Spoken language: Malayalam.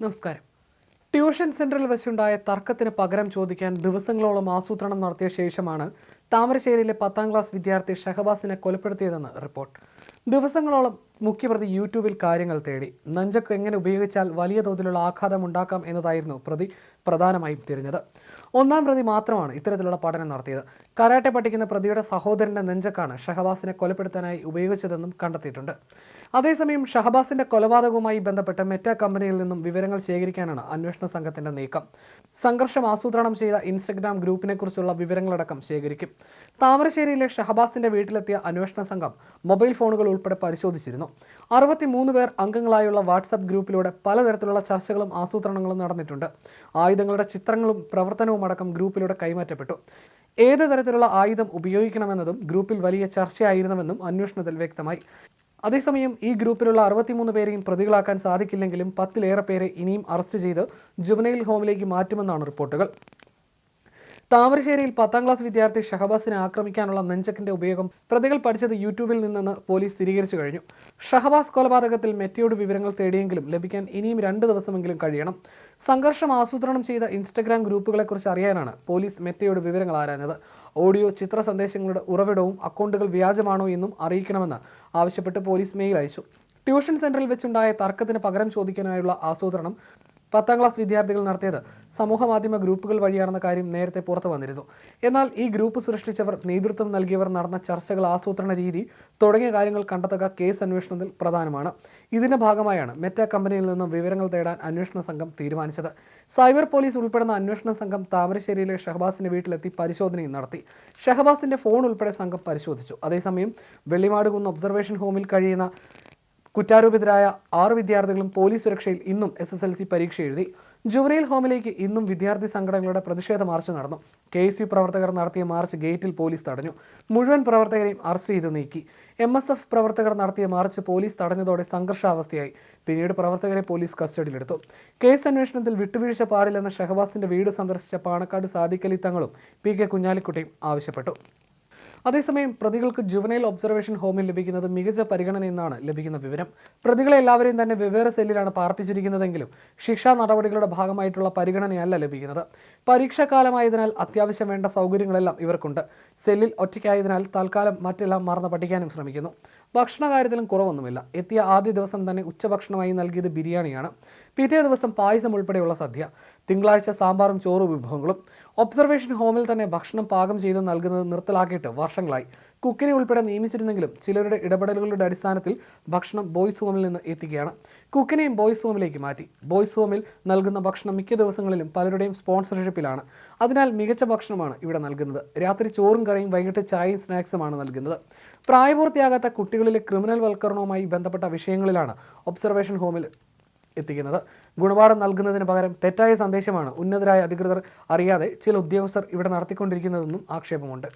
നമസ്കാരം. ട്യൂഷൻ സെന്ററിൽ വെച്ചുണ്ടായ തർക്കത്തിന് പകരം ചോദിക്കാൻ ദിവസങ്ങളോളം ആസൂത്രണം നടത്തിയ ശേഷമാണ് താമരശ്ശേരിയിലെ 10ാം ക്ലാസ് വിദ്യാർത്ഥി ഷഹബാസിനെ കൊലപ്പെടുത്തിയതെന്ന് റിപ്പോർട്ട്. ദിവസങ്ങളോളം മുഖ്യപ്രതി യൂട്യൂബിൽ കാര്യങ്ങൾ തേടി. നെഞ്ചക്ക് എങ്ങനെ ഉപയോഗിച്ചാൽ വലിയ തോതിലുള്ള ആഘാതം ഉണ്ടാക്കാം എന്നതായിരുന്നു പ്രതി പ്രധാനമായും തിരഞ്ഞത്. 1ാം പ്രതി മാത്രമാണ് ഇത്തരത്തിലുള്ള പഠനം നടത്തിയത്. കരാട്ടെ പഠിക്കുന്ന പ്രതിയുടെ സഹോദരന്റെ നെഞ്ചക്കാണ് ഷഹബാസിനെ കൊലപ്പെടുത്താനായി ഉപയോഗിച്ചതെന്നും കണ്ടെത്തിയിട്ടുണ്ട്. അതേസമയം ഷഹബാസിന്റെ കൊലപാതകവുമായി ബന്ധപ്പെട്ട് മെറ്റ കമ്പനിയിൽ നിന്നും വിവരങ്ങൾ ശേഖരിക്കാനാണ് അന്വേഷണ സംഘത്തിന്റെ നീക്കം. സംഘർഷം ആസൂത്രണം ചെയ്ത ഇൻസ്റ്റഗ്രാം ഗ്രൂപ്പിനെക്കുറിച്ചുള്ള വിവരങ്ങളടക്കം ശേഖരിക്കും. താമരശ്ശേരിയിലെ ഷഹബാസിന്റെ വീട്ടിലെത്തിയ അന്വേഷണ സംഘം മൊബൈൽ ഫോണുകൾ ഉൾപ്പെടെ പരിശോധിച്ചിരുന്നു. 63 പേർ അംഗങ്ങളായുള്ള വാട്സാപ്പ് ഗ്രൂപ്പിലൂടെ പലതരത്തിലുള്ള ചർച്ചകളും ആസൂത്രണങ്ങളും നടന്നിട്ടുണ്ട്. ആയുധങ്ങളുടെ ചിത്രങ്ങളും പ്രവർത്തനവും അടക്കം ഗ്രൂപ്പിലൂടെ കൈമാറ്റപ്പെട്ടു. ഏത് തരത്തിലുള്ള ആയുധം ഉപയോഗിക്കണമെന്നതും ഗ്രൂപ്പിൽ വലിയ ചർച്ചയായിരുന്നുവെന്നും അന്വേഷണത്തിൽ വ്യക്തമായി. അതേസമയം ഈ ഗ്രൂപ്പിലുള്ള 63 പേരെയും പ്രതികളാക്കാൻ സാധിക്കില്ലെങ്കിലും 10ലേറെ പേരെ ഇനിയും അറസ്റ്റ് ചെയ്ത് ജുവനൈൽ ഹോമിലേക്ക് മാറ്റുമെന്നാണ് റിപ്പോർട്ടുകൾ. താമരശ്ശേരിയിൽ 10ാം ക്ലാസ് വിദ്യാർത്ഥി ഷഹബാസിനെ ആക്രമിക്കാനുള്ള നെഞ്ചക്കിന്റെ ഉപയോഗം പ്രതികൾ പഠിച്ചത് യൂട്യൂബിൽ നിന്നെന്ന് പോലീസ് സ്ഥിരീകരിച്ചു കഴിഞ്ഞു. ഷഹബാസ് കൊലപാതകത്തിൽ മെറ്റയോട് വിവരങ്ങൾ തേടിയെങ്കിലും ലഭിക്കാൻ ഇനിയും 2 ദിവസമെങ്കിലും കഴിയണം. സംഘർഷം ആസൂത്രണം ചെയ്ത ഇൻസ്റ്റഗ്രാം ഗ്രൂപ്പുകളെക്കുറിച്ച് അറിയാനാണ് പോലീസ് മെറ്റയോട് വിവരങ്ങൾ ആരാഞ്ഞത്. ഓഡിയോ, ചിത്ര സന്ദേശങ്ങളുടെ ഉറവിടവും അക്കൗണ്ടുകൾ വ്യാജമാണോ എന്നും അറിയിക്കണമെന്ന് ആവശ്യപ്പെട്ട് പോലീസ് മെയിൽ അയച്ചു. ട്യൂഷൻ സെന്ററിൽ വെച്ചുണ്ടായ തർക്കത്തിന് പകരം ചോദിക്കാനായുള്ള ആസൂത്രണം 10ാം ക്ലാസ് വിദ്യാർത്ഥികൾ നടത്തിയത് സമൂഹമാധ്യമ ഗ്രൂപ്പുകൾ വഴിയാണെന്ന കാര്യം നേരത്തെ പുറത്തു വന്നിരുന്നു. എന്നാൽ ഈ ഗ്രൂപ്പ് സൃഷ്ടിച്ചവർ, നേതൃത്വം നൽകിയവർ, നടന്ന ചർച്ചകൾ, ആസൂത്രണ രീതി തുടങ്ങിയ കാര്യങ്ങൾ കണ്ടെത്തുക കേസ് അന്വേഷണത്തിൽ പ്രധാനമാണ്. ഇതിന്റെ ഭാഗമായാണ് മെറ്റ കമ്പനിയിൽ നിന്നും വിവരങ്ങൾ തേടാൻ അന്വേഷണ സംഘം തീരുമാനിച്ചത്. സൈബർ പോലീസ് ഉൾപ്പെടുന്ന അന്വേഷണ സംഘം താമരശ്ശേരിയിലെ ഷഹബാസിന്റെ വീട്ടിലെത്തി പരിശോധനയും നടത്തി. ഷഹബാസിന്റെ ഫോൺ ഉൾപ്പെടെ സംഘം പരിശോധിച്ചു. അതേസമയം വെള്ളിമാടുകുന്ന് ഒബ്സർവേഷൻ ഹോമിൽ കഴിയുന്ന കുറ്റാരോപിതരായ 6 വിദ്യാർത്ഥികളും പോലീസ് സുരക്ഷയിൽ ഇന്നും SSLC പരീക്ഷ എഴുതി. ജുവനൈൽ ഹോമിലേക്ക് ഇന്നും വിദ്യാർത്ഥി സംഘടനകളുടെ പ്രതിഷേധ മാർച്ച് നടന്നു. KSU പ്രവർത്തകർ നടത്തിയ മാർച്ച് ഗേറ്റിൽ പോലീസ് തടഞ്ഞു. മുഴുവൻ പ്രവർത്തകരെയും അറസ്റ്റ് ചെയ്ത് നീക്കി. MSF പ്രവർത്തകർ നടത്തിയ മാർച്ച് പോലീസ് തടഞ്ഞതോടെ സംഘർഷാവസ്ഥയായി. പിന്നീട് പ്രവർത്തകരെ പോലീസ് കസ്റ്റഡിയിലെടുത്തു. കേസ് അന്വേഷണത്തിൽ വിട്ടുവീഴ്ച പാടില്ലെന്ന് ഷഹബാസിന്റെ വീട് സന്ദർശിച്ച പാണക്കാട് സാദിഖലി തങ്ങളും PK കുഞ്ഞാലിക്കുട്ടിയും ആവശ്യപ്പെട്ടു. അതേസമയം പ്രതികൾക്ക് ജുവനൈൽ ഒബ്സർവേഷൻ ഹോമിൽ ലഭിക്കുന്നത് മികച്ച പരിഗണനയെന്നാണ് ലഭിക്കുന്ന വിവരം. പ്രതികളെ എല്ലാവരെയും തന്നെ വെവ്വേറെ സെല്ലിലാണ് പാർപ്പിച്ചിരിക്കുന്നതെങ്കിലും ശിക്ഷാ നടപടികളുടെ ഭാഗമായിട്ടുള്ള പരിഗണനയല്ല ലഭിക്കുന്നത്. പരീക്ഷാകാലമായതിനാൽ അത്യാവശ്യം വേണ്ട സൗകര്യങ്ങളെല്ലാം ഇവർക്കുണ്ട്. സെല്ലിൽ ഒറ്റയ്ക്കായതിനാൽ തൽക്കാലം മറ്റെല്ലാം മറന്ന് പഠിക്കാനും ശ്രമിക്കുന്നു. ഭക്ഷണ കാര്യത്തിലും കുറവൊന്നുമില്ല. എത്തിയ ആദ്യ ദിവസം തന്നെ ഉച്ചഭക്ഷണമായി നൽകിയത് ബിരിയാണിയാണ്. പിറ്റേ ദിവസം പായസം ഉൾപ്പെടെയുള്ള സദ്യ. തിങ്കളാഴ്ച സാമ്പാറും ചോറും വിഭവങ്ങളും. ഒബ്സർവേഷൻ ഹോമിൽ തന്നെ ഭക്ഷണം പാകം ചെയ്ത് നൽകുന്നത് നിർത്തലാക്കിയിട്ട് വർഷങ്ങളായി. കുക്കിനെ ഉൾപ്പെടെ നിയമിച്ചിരുന്നെങ്കിലും ചിലരുടെ ഇടപെടലുകളുടെ അടിസ്ഥാനത്തിൽ ഭക്ഷണം ബോയ്സ് ഹോമിൽ നിന്ന് എത്തിക്കുകയാണ്. കുക്കിനെയും ബോയ്സ് ഹോമിലേക്ക് മാറ്റി. ബോയ്സ് ഹോമിൽ നൽകുന്ന ഭക്ഷണം മിക്ക ദിവസങ്ങളിലും പലരുടെയും സ്പോൺസർഷിപ്പിലാണ്. അതിനാൽ മികച്ച ഭക്ഷണമാണ് ഇവിടെ നൽകുന്നത്. രാത്രി ചോറും കറിയും, വൈകിട്ട് ചായയും സ്നാക്സുമാണ് നൽകുന്നത്. പ്രായപൂർത്തിയാകാത്ത കുട്ടികളിലെ ക്രിമിനൽ വൽക്കരണവുമായി ബന്ധപ്പെട്ട വിഷയങ്ങളിലാണ് ഒബ്സർവേഷൻ ഹോമിൽ എത്തിക്കുന്നത്. ഗുണപാഠം നൽകുന്നതിന് പകരം തെറ്റായ സന്ദേശമാണ് ഉന്നതരായ അധികൃതർ അറിയാതെ ചില ഉദ്യോഗസ്ഥർ ഇവിടെ നടത്തിക്കൊണ്ടിരിക്കുന്നതെന്നും ആക്ഷേപമുണ്ട്.